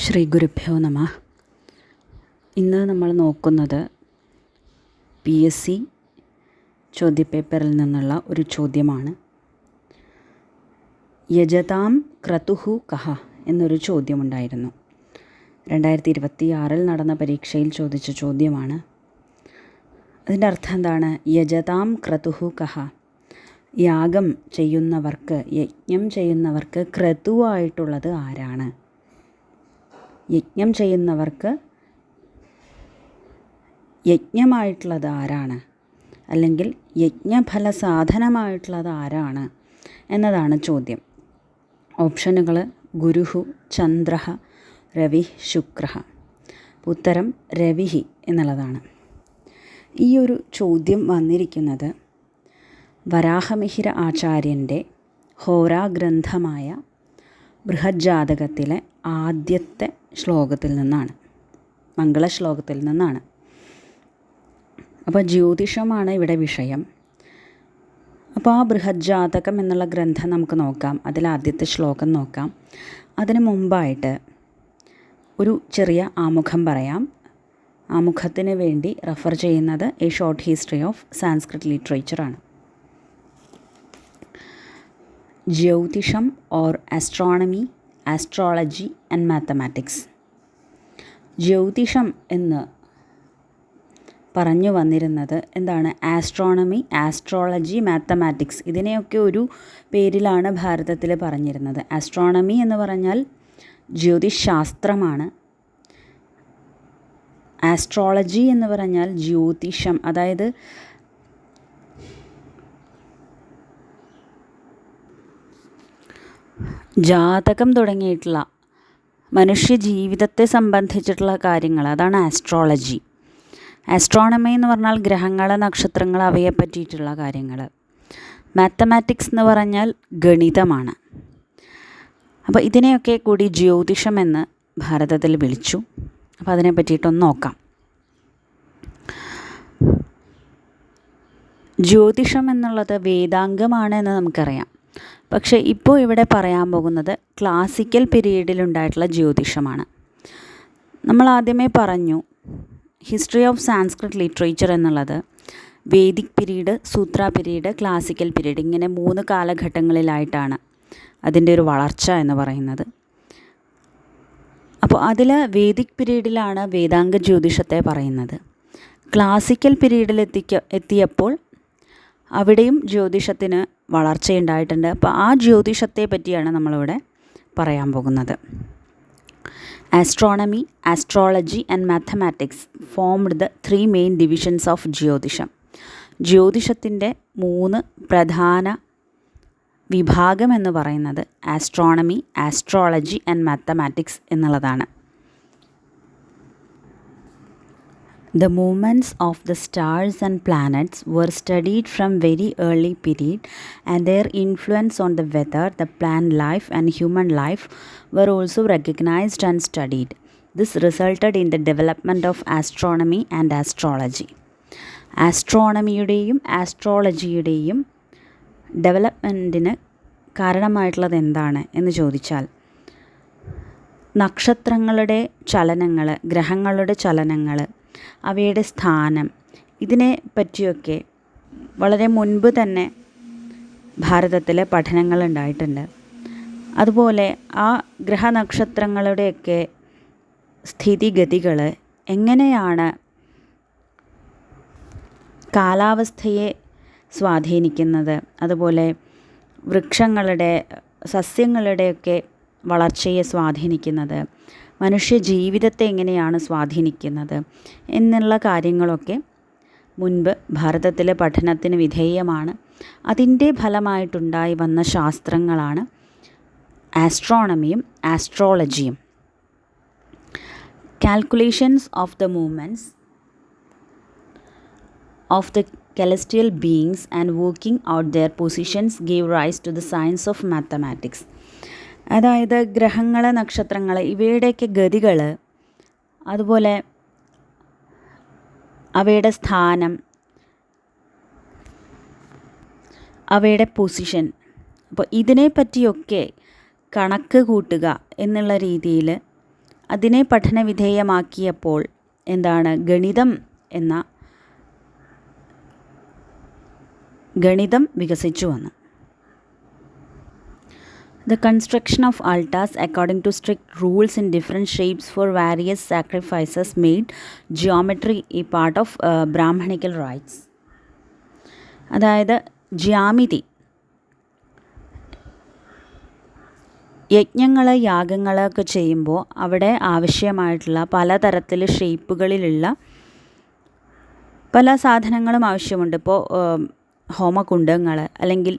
ശ്രീ ഗുരുഭ്യോ നമഃ. ഇന്ന് നമ്മൾ നോക്കുന്നത് PSC ചോദ്യപേപ്പറിൽ നിന്നുള്ള ഒരു ചോദ്യമാണ്. യജതാം ക്രതുഹു കഹ എന്നൊരു ചോദ്യമുണ്ടായിരുന്നു. 2026 നടന്ന പരീക്ഷയിൽ ചോദിച്ച ചോദ്യമാണ്. അതിൻ്റെ അർത്ഥം എന്താണ്? യജതാം ക്രതുഹു കഹ, യാഗം ചെയ്യുന്നവർക്ക്, യജ്ഞം ചെയ്യുന്നവർക്ക് ക്രതുവായിട്ടുള്ളത് ആരാണ്? യജ്ഞം ചെയ്യുന്നവർക്ക് യജ്ഞമായിട്ടുള്ളത് ആരാണ്? അല്ലെങ്കിൽ യജ്ഞഫല സാധനമായിട്ടുള്ളത് ആരാണ് എന്നതാണ് ചോദ്യം. ഓപ്ഷനുകൾ ഗുരുഹു, ചന്ദ്രഃ, രവിഃ, ശുക്രഃ. ഉത്തരം രവിഃ എന്നുള്ളതാണ്. ഈ ഒരു ചോദ്യം വന്നിരിക്കുന്നത് വരാഹമിഹിര ആചാര്യൻ്റെ ഹോരാഗ്രന്ഥമായ ബൃഹജ്ജാതകത്തിലെ ആദ്യത്തെ ശ്ലോകത്തിൽ നിന്നാണ്, മംഗളശ്ലോകത്തിൽ നിന്നാണ്. അപ്പോൾ ജ്യോതിഷമാണ് ഇവിടെ വിഷയം. അപ്പോൾ ആ ബൃഹജ്ജാതകം എന്നുള്ള ഗ്രന്ഥം നമുക്ക് നോക്കാം. അതിൽ ആദ്യത്തെ ശ്ലോകം നോക്കാം. അതിനു മുമ്പായിട്ട് ഒരു ചെറിയ ആമുഖം പറയാം. ആമുഖത്തിന് വേണ്ടി റെഫർ ചെയ്യുന്നത് a short history of Sanskrit ലിറ്ററേച്ചറാണ്. ജ്യോതിഷം or astronomy, astrology and mathematics. ജ്യോതിഷം എന്ന് പറഞ്ഞു വന്നിരുന്നത് എന്താണ്? ആസ്ട്രോണമി, ആസ്ട്രോളജി, മാത്തമാറ്റിക്സ്, ഇതിനെയൊക്കെ ഒരു പേരിലാണ് ഭാരതത്തിൽ പറഞ്ഞിരുന്നത്. ആസ്ട്രോണമി എന്ന് പറഞ്ഞാൽ ജ്യോതിശാസ്ത്രമാണ്. ആസ്ട്രോളജി എന്ന് പറഞ്ഞാൽ ജ്യോതിഷം, അതായത് ജാതകം തുടങ്ങിയിട്ടുള്ള മനുഷ്യ ജീവിതത്തെ സംബന്ധിച്ചിട്ടുള്ള കാര്യങ്ങൾ, അതാണ് ആസ്ട്രോളജി. ആസ്ട്രോണമി എന്ന് പറഞ്ഞാൽ ഗ്രഹങ്ങൾ, നക്ഷത്രങ്ങൾ, അവയെ പറ്റിയിട്ടുള്ള കാര്യങ്ങൾ. മാത്തമാറ്റിക്സ് എന്ന് പറഞ്ഞാൽ ഗണിതമാണ്. അപ്പോൾ ഇതിനെയൊക്കെ കൂടി ജ്യോതിഷം എന്ന് ഭാരതത്തിൽ വിളിച്ചു. അപ്പോൾ അതിനെ പറ്റിയിട്ടൊന്ന് നോക്കാം. ജ്യോതിഷം എന്നുള്ളത് വേദാംഗമാണ് എന്ന് നമുക്കറിയാം. പക്ഷേ ഇപ്പോൾ ഇവിടെ പറയാൻ പോകുന്നത് ക്ലാസിക്കൽ പീരീഡിലുണ്ടായിട്ടുള്ള ജ്യോതിഷമാണ്. നമ്മൾ ആദ്യമേ പറഞ്ഞു ഹിസ്റ്ററി ഓഫ് സാൻസ്ക്രിറ്റ് ലിറ്ററേച്ചർ എന്നുള്ളത് വേദിക് പീരീഡ്, സൂത്ര പീരീഡ്, ക്ലാസിക്കൽ പീരീഡ്, ഇങ്ങനെ 3 കാലഘട്ടങ്ങളിലായിട്ടാണ് അതിൻ്റെ ഒരു വളർച്ച എന്ന് പറയുന്നത്. അപ്പോൾ അതിൽ വേദിക് പീരീഡിലാണ് വേദാംഗ ജ്യോതിഷത്തെ പറയുന്നത്. ക്ലാസിക്കൽ പീരീഡിൽ എത്തിയപ്പോൾ അവിടെയും ജ്യോതിഷത്തിന് വളർച്ചയുണ്ടായിട്ടുണ്ട്. അപ്പോൾ ആ ജ്യോതിഷത്തെ പറ്റിയാണ് നമ്മളിവിടെ പറയാൻ പോകുന്നത്. Astronomy, astrology and mathematics formed the 3 main divisions of ജ്യോതിഷം. ജ്യോതിഷത്തിൻ്റെ 3 പ്രധാന വിഭാഗം എന്ന് പറയുന്നത് ആസ്ട്രോണമി, ആസ്ട്രോളജി ആൻഡ് മാത്തമാറ്റിക്സ് എന്നുള്ളതാണ്. The movements of the stars and planets were studied from very early period, and their influence on the weather, the plant life and human life were also recognized and studied. This resulted in the development of astronomy and astrology. ആസ്ട്രോണമിയുടെയും ആസ്ട്രോളജിയുടെയും ഡെവലപ്മെൻറ്റിന് കാരണമായിട്ടുള്ളത് എന്താണ് എന്ന് ചോദിച്ചാൽ, നക്ഷത്രങ്ങളുടെ ചലനങ്ങൾ, ഗ്രഹങ്ങളുടെ ചലനങ്ങൾ, അവയുടെ സ്ഥാനം, ഇതിനെ പറ്റിയൊക്കെ വളരെ മുൻപ് തന്നെ ഭാരതത്തിൽ പഠനങ്ങൾ ഉണ്ടായിട്ടുണ്ട്. അതുപോലെ ആ ഗ്രഹനക്ഷത്രങ്ങളുടെയൊക്കെ സ്ഥിതിഗതികൾ എങ്ങനെയാണ് കാലാവസ്ഥയെ സ്വാധീനിക്കുന്നത്, അതുപോലെ വൃക്ഷങ്ങളുടെ, സസ്യങ്ങളുടെയൊക്കെ വളർച്ചയെ സ്വാധീനിക്കുന്നത്, മനുഷ്യ ജീവിതത്തെ എങ്ങനെയാണ് സ്വാധീനിക്കുന്നത് എന്നുള്ള കാര്യങ്ങളൊക്കെ മുൻപ് ഭാരതത്തിലെ പഠനത്തിന് വിധേയമാണ്. അതിൻ്റെ ഫലമായിട്ടുണ്ടായി വന്ന ശാസ്ത്രങ്ങളാണ് ആസ്ട്രോണമിയും ആസ്ട്രോളജിയും. Calculations of the movements of the celestial beings and working out their positions gave rise to the science of mathematics. അതായത് ഗ്രഹങ്ങൾ, നക്ഷത്രങ്ങൾ, ഇവയുടെയൊക്കെ ഗതികൾ, അതുപോലെ അവയുടെ സ്ഥാനം, അവയുടെ പൊസിഷൻ, അപ്പോൾ ഇതിനെ പറ്റിയൊക്കെ കണക്ക് കൂട്ടുക എന്നുള്ള രീതിയിൽ അതിനെ പഠനവിധേയമാക്കിയപ്പോൾ എന്താണ് ഗണിതം വികസിച്ചു വന്നു. The construction of altars according to strict rules in different shapes for various sacrifices made geometry a part of Brahmanical rites. അതായത് ജ്യാമിതി, യജ്ഞങ്ങൾ യാഗങ്ങളൊക്കെ ചെയ്യുമ്പോൾ അവിടെ ആവശ്യമായിട്ടുള്ള പലതരത്തിൽ ഷേപ്പുകളിലുള്ള പല സാധനങ്ങളും ആവശ്യമുണ്ട്. ഇപ്പോൾ ഹോമകുണ്ഡങ്ങൾ അല്ലെങ്കിൽ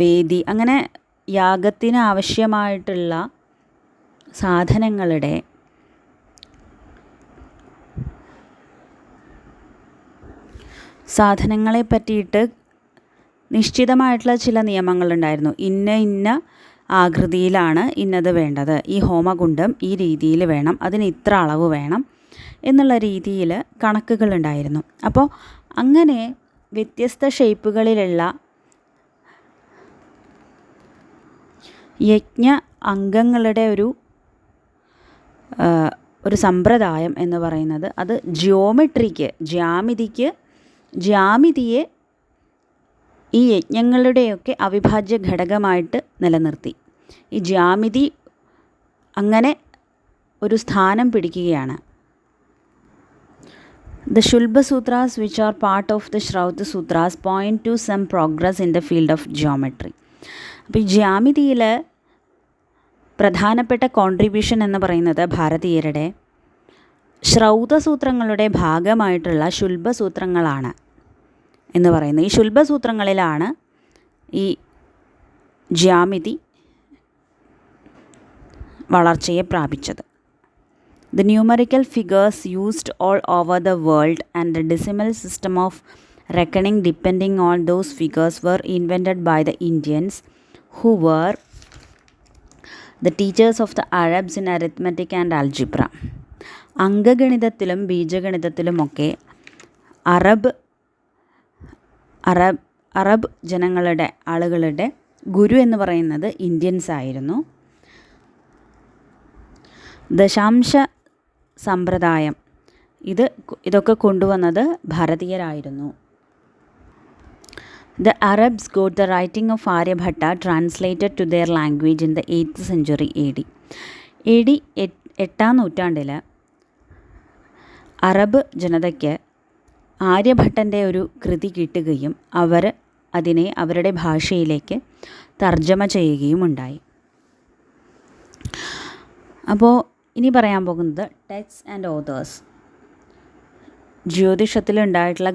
വേദി, അങ്ങനെ യാഗത്തിന് ആവശ്യമായിട്ടുള്ള സാധനങ്ങളെ പറ്റിയിട്ട് നിശ്ചിതമായിട്ടുള്ള ചില നിയമങ്ങളുണ്ടായിരുന്നു. ഇന്ന ആകൃതിയിലാണ് ഇന്നത് വേണ്ടത്, ഈ ഹോമകുണ്ഡം ഈ രീതിയിൽ വേണം, അതിന് ഇത്ര അളവ് വേണം എന്നുള്ള രീതിയിൽ കണക്കുകളുണ്ടായിരുന്നു. അപ്പോൾ അങ്ങനെ വ്യത്യസ്ത ഷേപ്പുകളിലുള്ള യജ്ഞ അംഗങ്ങളുടെ ഒരു സമ്പ്രദായം എന്ന് പറയുന്നത് അത് ജ്യാമിതിയെ ഈ യജ്ഞങ്ങളുടെയൊക്കെ അവിഭാജ്യ ഘടകമായിട്ട് നിലനിർത്തി. ഈ ജ്യാമിതി അങ്ങനെ ഒരു സ്ഥാനം പിടിക്കുകയാണ്. The Shulba Sutras, which are part of the Shrauta Sutras, point to some progress in the field of geometry. അപ്പോൾ ഈ ജ്യാമിതിയിൽ പ്രധാനപ്പെട്ട കോൺട്രിബ്യൂഷൻ എന്ന് പറയുന്നത് ഭാരതീയരുടെ ശ്രൗതസൂത്രങ്ങളുടെ ഭാഗമായിട്ടുള്ള ശുൽബസൂത്രങ്ങളാണ് എന്ന് പറയുന്നത്. ഈ ശുൽബസൂത്രങ്ങളിലാണ് ഈ ജ്യാമിതി വളർച്ചയെ പ്രാപിച്ചത്. The numerical figures used all over the world and the decimal system of reckoning depending on those figures were invented by the Indians, who were the teachers of the Arabs in arithmetic and algebra. അംഗഗണിതത്തിലും ബീജഗണിതത്തിലുമൊക്കെ Arab ആളുകളുടെ ഗുരു എന്ന് പറയുന്നത് Indians ആയിരുന്നു. ദശാംശ സമ്പ്രദായം ഇതൊക്കെ കൊണ്ടുവന്നത് ഭാരതീയരായിരുന്നു. The Arabs got the writing of Aryabhatta translated to their language in the 8th century AD. AD 8ാം നൂറ്റാണ്ടിൽ അറബ് ജനതയ്ക്ക് ആര്യഭട്ടൻ്റെ ഒരു കൃതി കിട്ടുകയും അവർ അതിനെ അവരുടെ ഭാഷയിലേക്ക് തർജ്ജമ ചെയ്യുകയും ഉണ്ടായി. അപ്പോൾ ഇനി പറയാൻ പോകുന്നത് ടെക്സ്റ്റ് ആൻഡ് ഓതേഴ്സ്. ജ്യോതിഷത്തിലുണ്ടായിട്ടുള്ള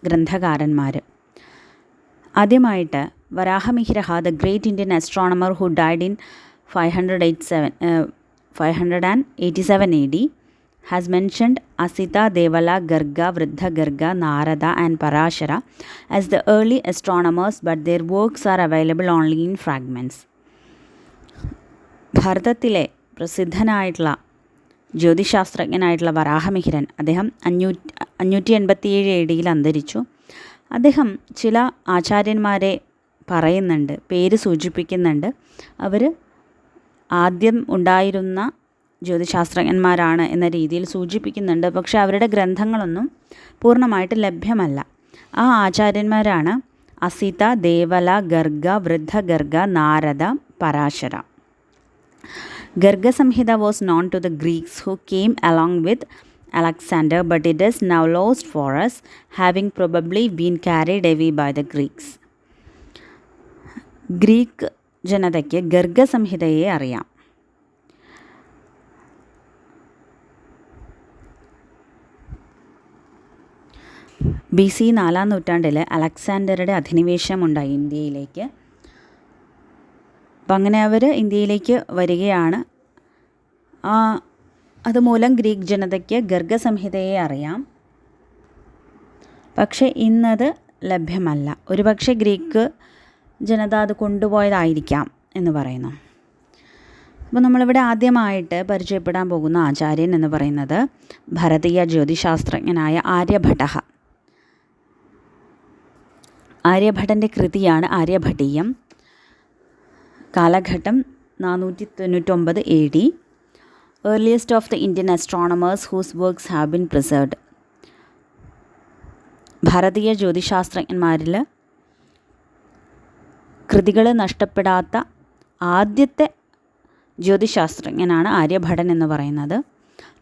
ഗ്രന്ഥകാരന്മാർ. ആദ്യമായിട്ട് Varahamihira, the great Indian astronomer who died in 587 AD, has mentioned Asita, Devala, Garga, Vriddha Garga, Narada and Parashara as the early astronomers, but their works are available only in fragments. ഭാരതത്തിലെ പ്രസിദ്ധനായിട്ടുള്ള ജ്യോതിശാസ്ത്രജ്ഞനായിട്ടുള്ള വരാഹമിഹിരൻ, അദ്ദേഹം 587 AD അന്തരിച്ചു. അദ്ദേഹം ചില ആചാര്യന്മാരെ പേര് സൂചിപ്പിക്കുന്നുണ്ട്. അവർ ആദ്യം ഉണ്ടായിരുന്ന ജ്യോതിശാസ്ത്രജ്ഞന്മാരാണ് എന്ന രീതിയിൽ സൂചിപ്പിക്കുന്നുണ്ട്. പക്ഷേ അവരുടെ ഗ്രന്ഥങ്ങളൊന്നും പൂർണ്ണമായിട്ട് ലഭ്യമല്ല. ആ ആചാര്യന്മാരാണ് അസിത, ദേവല, ഗർഗ, വൃദ്ധ ഗർഗ, നാരദ, പരാശര. ഗർഗ സംഹിത was known to the Greeks who came along with Alexander, but it is now lost for us, having probably been carried away by the Greeks. Greek ജനതയ്ക്ക് ഗർഗ സംഹിതയെ അറിയാം. BC 4ാം നൂറ്റാണ്ടിൽ അലക്സാണ്ടറുടെ അധിനിവേശമുണ്ടായി ഇന്ത്യയിലേക്ക്. അപ്പം അങ്ങനെ അവർ ഇന്ത്യയിലേക്ക് വരികയാണ്. അതുമൂലം ഗ്രീക്ക് ജനതയ്ക്ക് ഗർഗസംഹിതയെ അറിയാം. പക്ഷേ ഇന്നത് ലഭ്യമല്ല. ഒരുപക്ഷെ ഗ്രീക്ക് ജനത അത് കൊണ്ടുപോയതായിരിക്കാം എന്ന് പറയുന്നു. അപ്പോൾ നമ്മളിവിടെ ആദ്യമായിട്ട് പരിചയപ്പെടാൻ പോകുന്ന ആചാര്യൻ എന്ന് പറയുന്നത് ഭാരതീയ ജ്യോതിശാസ്ത്രജ്ഞനായ ആര്യഭട്ട. ആര്യഭട്ടൻ്റെ കൃതിയാണ് ആര്യഭട്ടീയം. കാലഘട്ടം 499 AD. Earliest of the Indian astronomers whose works have been preserved. ഭാരതീയ ജ്യോതിശാസ്ത്രജ്ഞന്മാരിൽ കൃതികൾ നഷ്ടപ്പെടാത്ത ആദ്യത്തെ ജ്യോതിശാസ്ത്രജ്ഞനാണ് ആര്യഭടൻ എന്ന് പറയുന്നത്.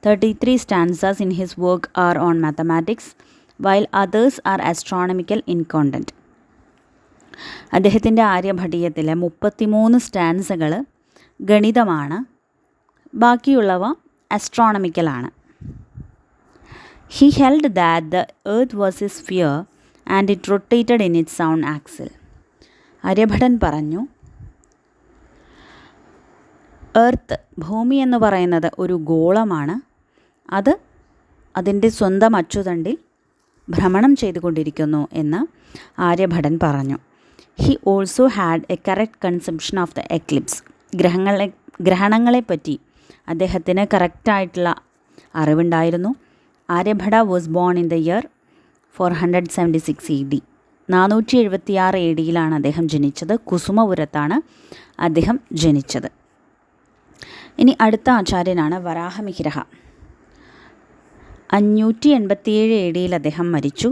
33 stanzas in his work are on mathematics, while others are astronomical in content. അദ്ദേഹത്തിൻ്റെ ആര്യഭടീയത്തിലെ 33 സ്റ്റാൻസകൾ ഗണിതമാണ്, ബാക്കിയുള്ളവ അസ്ട്രോണമിക്കലാണ്. He held that the earth was a sphere and it rotated in its own axle. ആര്യഭടൻ പറഞ്ഞു, earth, ഭൂമി എന്ന് പറയുന്നത് ഒരു ഗോളമാണ്, അത് അതിൻ്റെ സ്വന്തം അച്ചുതണ്ടിൽ ഭ്രമണം ചെയ്തുകൊണ്ടിരിക്കുന്നു എന്ന് ആര്യഭടൻ പറഞ്ഞു. He also had a correct conception of the eclipse. ഗ്രഹണങ്ങളെപ്പറ്റി അദ്ദേഹത്തിന് കറക്റ്റായിട്ടുള്ള അറിവുണ്ടായിരുന്നു. Aryabhata was born in the year 476 AD. 476 AD അദ്ദേഹം ജനിച്ചത്. കുസുമപുരത്താണ് അദ്ദേഹം ജനിച്ചത്. ഇനി അടുത്ത ആചാര്യനാണ് വരാഹമിഹിരഃ. 587 AD അദ്ദേഹം മരിച്ചു.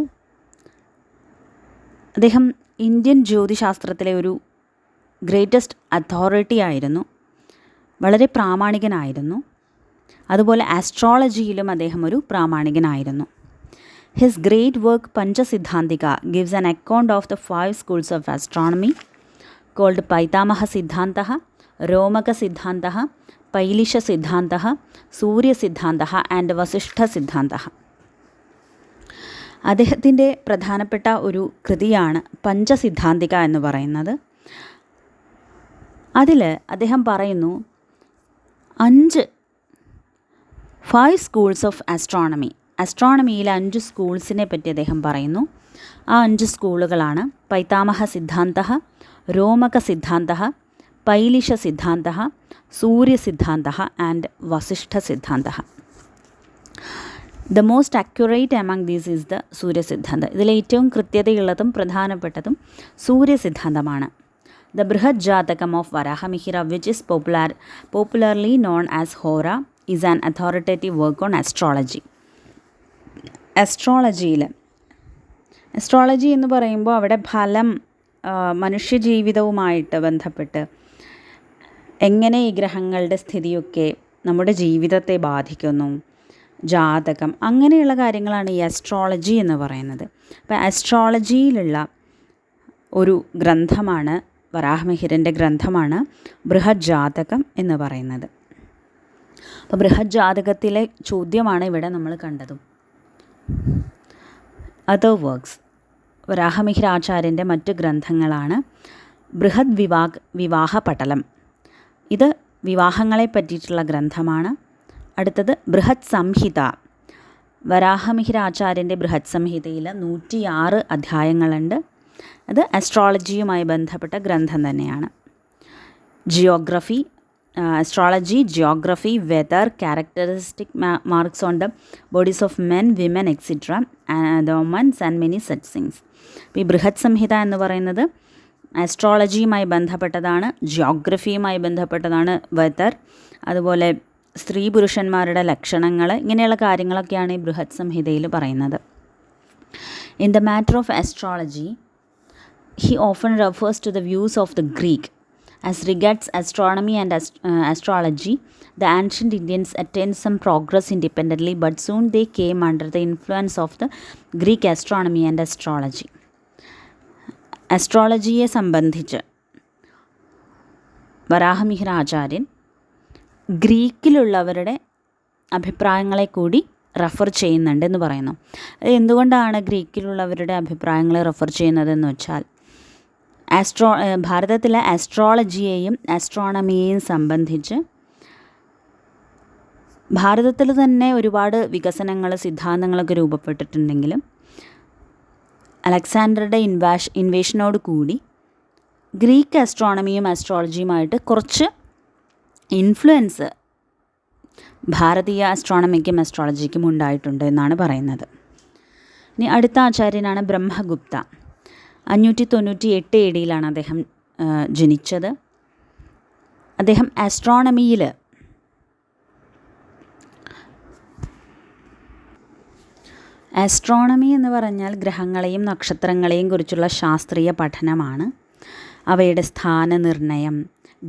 അദ്ദേഹം ഇന്ത്യൻ ജ്യോതിശാസ്ത്രത്തിലെ ഒരു ഗ്രേറ്റസ്റ്റ് അതോറിറ്റി ആയിരുന്നു. വളരെ പ്രാമാണികനായിരുന്നു. അതുപോലെ ആസ്ട്രോളജിയിലും അദ്ദേഹം ഒരു പ്രാമാണികനായിരുന്നു. His great work Panchasiddhantika gives an account of the 5 schools of astronomy called Paitamaha Siddhanta, Romaka Siddhanta, Paulisha Siddhanta, Suryasiddhanta and Vasishtha Siddhanta. അദ്ദേഹത്തിൻ്റെ പ്രധാനപ്പെട്ട ഒരു കൃതിയാണ് പഞ്ചസിദ്ധാന്തിക എന്ന് പറയുന്നത്. അതിൽ അദ്ദേഹം പറയുന്നു 5 സ്കൂൾസ് ഓഫ് ആസ്ട്രോണമി. ആസ്ട്രോണമിയിലെ 5 സ്കൂൾസിനെ പറ്റി അദ്ദേഹം പറയുന്നു. ആ 5 സ്കൂളുകളാണ് Paitamaha Siddhanta, Romaka Siddhanta, Paulisha Siddhanta, Suryasiddhanta and Vasishtha Siddhanta. The most accurate among these is the Suryasiddhantam. ഇതിലേറ്റവും കൃത്യതയുള്ളതും പ്രധാനപ്പെട്ടതും സൂര്യസിദ്ധാന്തമാണ്. The Brihat Jatakam of Varahamihira, which is popularly known as Hora, is an authoritative work on astrology. Astrology എന്ന് പറയുമ്പോൾ അവിടെ ഫലം, മനുഷ്യജീവിതവുമായിട്ട് ബന്ധപ്പെട്ട് എങ്ങനെ ഈ ഗ്രഹങ്ങളുടെ സ്ഥിതിയൊക്കെ നമ്മുടെ ജീവിതത്തെ ബാധിക്കുന്നു, ജാതകം, അങ്ങനെയുള്ള കാര്യങ്ങളാണ് ഈ ആസ്ട്രോളജി എന്ന് പറയുന്നത്. അപ്പോൾ ആസ്ട്രോളജിയിലുള്ള ഒരു ഗ്രന്ഥമാണ്, വരാഹമിഹിരൻ്റെ ഗ്രന്ഥമാണ് ബൃഹത് ജാതകം എന്ന് പറയുന്നത്. അപ്പോൾ ബൃഹത് ജാതകത്തിലെ ചോദ്യമാണ് ഇവിടെ നമ്മൾ കണ്ടതും. അതർ വർക്ക്സ്, വരാഹമിഹിര ആചാര്യൻ്റെ മറ്റ് ഗ്രന്ഥങ്ങളാണ് ബൃഹത് വിവാഹ പടലം. ഇത് വിവാഹങ്ങളെ പറ്റിയിട്ടുള്ള ഗ്രന്ഥമാണ്. അടുത്തത് ബൃഹത് സംഹിത. വരാഹമിഹിര ആചാര്യൻ്റെ ബൃഹത് സംഹിതയിൽ 106 അധ്യായങ്ങളുണ്ട്. അത് ആസ്ട്രോളജിയുമായി ബന്ധപ്പെട്ട ഗ്രന്ഥം തന്നെയാണ്. Geography, astrology, geography, weather, characteristic marks on the bodies of men, women, etc. and the omens and many such things. ഈ ബൃഹത് സംഹിത എന്ന് പറയുന്നത് ആസ്ട്രോളജിയുമായി ബന്ധപ്പെട്ടതാണ്, ജിയോഗ്രഫിയുമായി ബന്ധപ്പെട്ടതാണ്, വെതർ, അതുപോലെ സ്ത്രീ പുരുഷന്മാരുടെ ലക്ഷണങ്ങൾ, ഇങ്ങനെയുള്ള കാര്യങ്ങളൊക്കെയാണ് ഈ ബൃഹത് സംഹിതയിൽ പറയുന്നത്. In the matter of astrology he often refers to the views of the Greek. As regards astronomy and astrology, the ancient Indians attained some progress independently, but soon they came under the influence of the Greek astronomy and astrology. അസ്ട്രോളജിയെ സംബന്ധിച്ച് വരാഹമിഹിര ആചാര്യൻ ഗ്രീക്കിലുള്ളവരുടെ അഭിപ്രായങ്ങളെ കൂടി refer ചെയ്യുന്നുണ്ടെന്ന് പറയുന്നു. എന്തുകൊണ്ടാണ് ഗ്രീക്കിലുള്ളവരുടെ അഭിപ്രായങ്ങളെ refer ചെയ്യുന്നതെന്ന് വെച്ചാൽ, ഭാരതത്തിലെ ആസ്ട്രോളജിയെയും ആസ്ട്രോണമിയെയും സംബന്ധിച്ച് ഭാരതത്തിൽ തന്നെ ഒരുപാട് വികസനങ്ങൾ, സിദ്ധാന്തങ്ങളൊക്കെ രൂപപ്പെട്ടിട്ടുണ്ടെങ്കിലും അലക്സാണ്ടറുടെ ഇൻവേഷനോട് കൂടി ഗ്രീക്ക് ആസ്ട്രോണമിയും ആസ്ട്രോളജിയുമായിട്ട് കുറച്ച് ഇൻഫ്ലുവൻസ് ഭാരതീയ ആസ്ട്രോണമിക്കും ആസ്ട്രോളജിക്കും ഉണ്ടായിട്ടുണ്ട് എന്നാണ് പറയുന്നത്. ഇനി അടുത്ത ആചാര്യനാണ് ബ്രഹ്മഗുപ്ത. 598 AD അദ്ദേഹം ജനിച്ചത്. അദ്ദേഹം ആസ്ട്രോണമിയിൽ ആസ്ട്രോണമി എന്ന് പറഞ്ഞാൽ ഗ്രഹങ്ങളെയും നക്ഷത്രങ്ങളെയും കുറിച്ചുള്ള ശാസ്ത്രീയ പഠനമാണ്. അവയുടെ സ്ഥാനനിർണയം,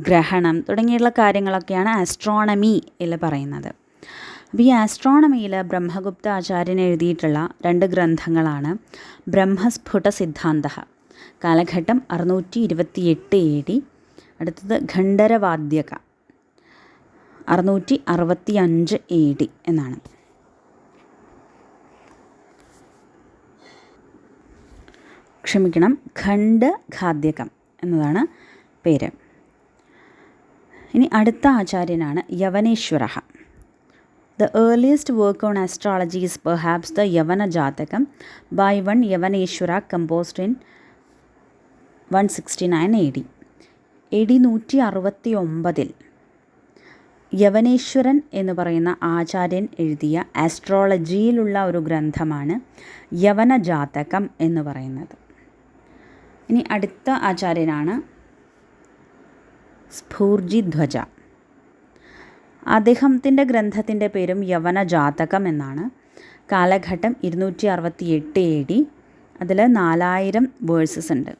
ഗ്രഹണം തുടങ്ങിയുള്ള കാര്യങ്ങളൊക്കെയാണ് ആസ്ട്രോണമിയിൽ പറയുന്നത്. അപ്പോൾ ഈ ആസ്ട്രോണമിയിൽ ബ്രഹ്മഗുപ്ത ആചാര്യൻ എഴുതിയിട്ടുള്ള 2 ഗ്രന്ഥങ്ങളാണ് ബ്രഹ്മസ്ഫുട സിദ്ധാന്ത, കാലഘട്ടം 628 AD. അടുത്തത് ഖണ്ഡരവാദ്യക 665 AD എന്നാണ്. ക്ഷമിക്കണം, ഖണ്ഡഘാദ്യകം എന്നതാണ് പേര്. ഇനി അടുത്ത ആചാര്യനാണ് യവനേശ്വര. The earliest work on astrology is perhaps the Yavana Jatakam by one Yavaneshwara, composed in 169 AD. AD 169 യവനേശ്വരൻ എന്ന് പറയുന്ന ആചാര്യൻ എഴുതിയ ആസ്ട്രോളജിയിലുള്ള ഒരു ഗ്രന്ഥമാണ് യവന ജാതകം എന്ന് പറയുന്നത്. ഇനി അടുത്ത ആചാര്യനാണ് സ്ഫൂർജിധ്വജ. അദ്ദേഹത്തിൻ്റെ ഗ്രന്ഥത്തിൻ്റെ പേരും യവന ജാതകം എന്നാണ്. കാലഘട്ടം 268 AD. അതിൽ 4000 വേഴ്സസ് ഉണ്ട്.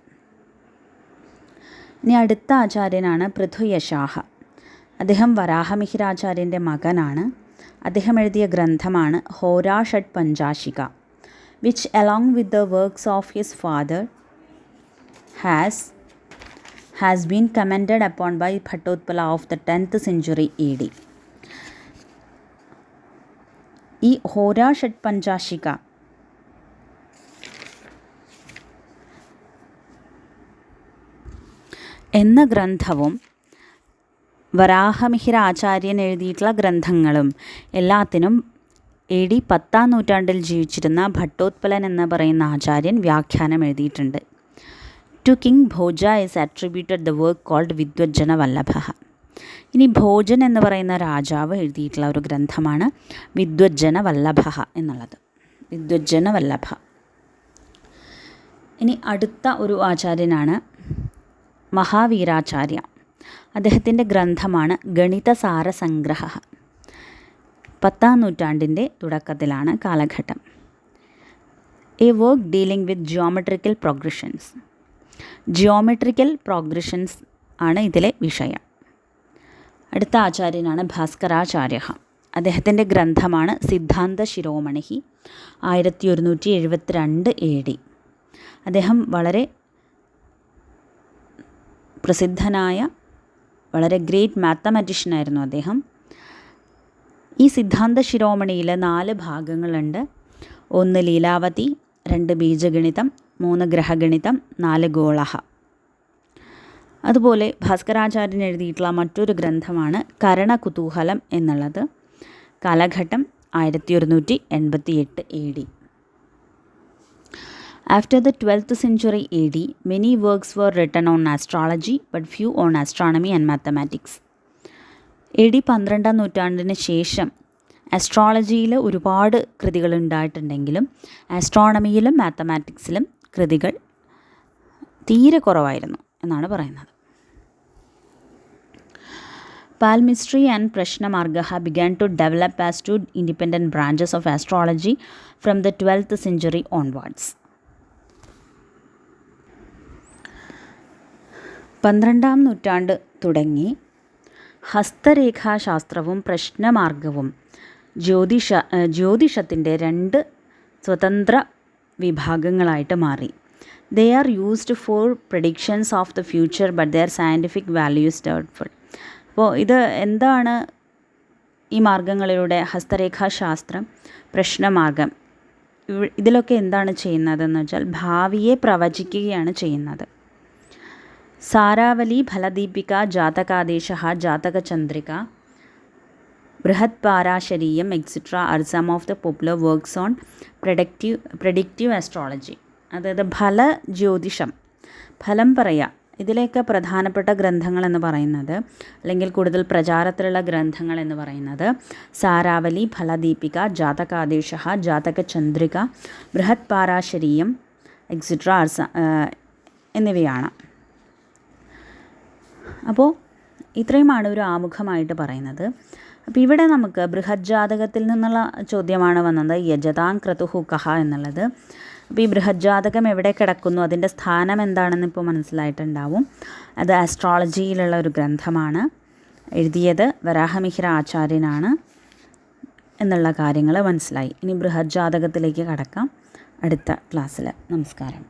ഇനി അടുത്ത ആചാര്യനാണ് പൃഥുയശാഹ. അദ്ദേഹം വരാഹമിഹിരാചാര്യൻ്റെ മകനാണ്. അദ്ദേഹം എഴുതിയ ഗ്രന്ഥമാണ് Hora Shad Panchashika, which along with the works of his father has been commented upon by Bhattotpala of the 10th century AD. ഈ ഹോരാ ഷഡ് പഞ്ചാശിക എന്ന ഗ്രന്ഥവും വരാഹമിഹിര ആചാര്യൻ എഴുതിയിട്ടുള്ള ഗ്രന്ഥങ്ങളും എല്ലാത്തിനും AD 10ാം നൂറ്റാണ്ടിൽ ജീവിച്ചിരുന്ന ഭട്ടോത്പലൻ എന്ന് പറയുന്ന ആചാര്യൻ വ്യാഖ്യാനം എഴുതിയിട്ടുണ്ട്. To King Bhoja is attributed the work called വിദ്വജ്ജന വല്ലഭ. ഇനി ഭോജൻ എന്ന് പറയുന്ന രാജാവ് എഴുതിയിട്ടുള്ള ഒരു ഗ്രന്ഥമാണ് വിദ്വജ്ജന വല്ലഭ എന്നുള്ളത്. വിദ്വജ്ജന വല്ലഭ. ഇനി അടുത്ത ഒരു ആചാര്യനാണ് മഹാവീരാചാര്യ. അദ്ദേഹത്തിൻ്റെ ഗ്രന്ഥമാണ് ഗണിതസാര സംഗ്രഹ. 10ാം നൂറ്റാണ്ടിൻ്റെ തുടക്കത്തിലാണ് കാലഘട്ടം. A work dealing with geometrical progressions. Geometrical progressions ആണ് ഇതിലെ വിഷയം. അടുത്ത ആചാര്യനാണ് ഭാസ്കരാചാര്യ. അദ്ദേഹത്തിൻ്റെ ഗ്രന്ഥമാണ് സിദ്ധാന്ത ശിരോമണി 1172 AD. അദ്ദേഹം വളരെ പ്രസിദ്ധനായ വളരെ ഗ്രേറ്റ് മാത്തമാറ്റീഷ്യനായിരുന്നു അദ്ദേഹം. ഈ സിദ്ധാന്ത ശിരോമണിയിൽ 4 ഭാഗങ്ങളുണ്ട്. 1 ലീലാവതി, 2 ബീജഗണിതം, 3 ഗ്രഹഗണിതം, 4 ഗോളഹ. അതുപോലെ ഭാസ്കരാചാര്യൻ എഴുതിയിട്ടുള്ള മറ്റൊരു ഗ്രന്ഥമാണ് കരണകുതൂഹലം എന്നുള്ളത്. കാലഘട്ടം 1188 AD. After the 12th century AD, many works were written on astrology, but few on astronomy and mathematics. AD 12ാം നൂറ്റാണ്ടിന് ശേഷം ആസ്ട്രോളജിയിൽ ഒരുപാട് കൃതികൾ ഉണ്ടായിട്ടുണ്ടെങ്കിലും ആസ്ട്രോണമിയിലും മാത്തമാറ്റിക്സിലും കൃതികൾ തീരെ കുറവായിരുന്നു എന്നാണ് പറയുന്നത്. Palmistry and Prashnamarga began to develop as 2 independent branches of astrology from the 12th century onwards. 12ാം നൂറ്റാണ്ട് തുടങ്ങി ഹസ്തരേഖാശാസ്ത്രവും പ്രശ്നമാർഗവും ജ്യോതിഷത്തിൻ്റെ 2 സ്വതന്ത്ര വിഭാഗങ്ങളായിട്ട് മാറി. They are used for predictions of the future, but their scientific value is doubtful. അപ്പോൾ ഇത് എന്താണ് ഈ മാർഗങ്ങളിലൂടെ ഹസ്തരേഖാശാസ്ത്രം, പ്രശ്നമാർഗം, ഇതിലൊക്കെ എന്താണ് ചെയ്യുന്നതെന്ന് വെച്ചാൽ ഭാവിയെ പ്രവചിക്കുകയാണ് ചെയ്യുന്നത്. സാരാവലി, ഫലദീപിക, Jatakadesha, Jatakachandrika, Brihat Parasariyam etcetera are some of the popular works on predictive astrology. അതായത് ജ്യോതിഷം, ഫലം പറയുക, ഇതിലേക്ക് പ്രധാനപ്പെട്ട ഗ്രന്ഥങ്ങൾ എന്ന് പറയുന്നത് അല്ലെങ്കിൽ കൂടുതൽ പ്രചാരത്തിലുള്ള ഗ്രന്ഥങ്ങൾ എന്ന് പറയുന്നത് സാരാവലി, ഫലദീപിക, ജാതകാദേശ, ജാതകചന്ദ്രിക, ബൃഹത് പാരാശരീയം എക്സെട്ര എന്നിവയാണ്. അപ്പോൾ ഇത്രയുമാണ് ഒരു ആമുഖമായിട്ട് പറയുന്നത്. അപ്പോൾ ഇവിടെ നമുക്ക് ബൃഹജ്ജാതകത്തിൽ നിന്നുള്ള ചോദ്യമാണ് വന്നത്, യജതാൻ ക്രതുഹു കഹ എന്നുള്ളത്. അപ്പോൾ ഈ ബൃഹജ്ജാതകം എവിടെ കിടക്കുന്നു, അതിൻ്റെ സ്ഥാനം എന്താണെന്ന് ഇപ്പോൾ മനസ്സിലായിട്ടുണ്ടാവും. അത് ആസ്ട്രോളജിയിലുള്ള ഒരു ഗ്രന്ഥമാണ്. എഴുതിയത് വരാഹമിഹിര ആചാര്യനാണ് എന്നുള്ള കാര്യങ്ങൾ മനസ്സിലായി. ഇനി ബൃഹജ്ജാതകത്തിലേക്ക് കടക്കാം അടുത്ത ക്ലാസ്സിൽ. നമസ്കാരം.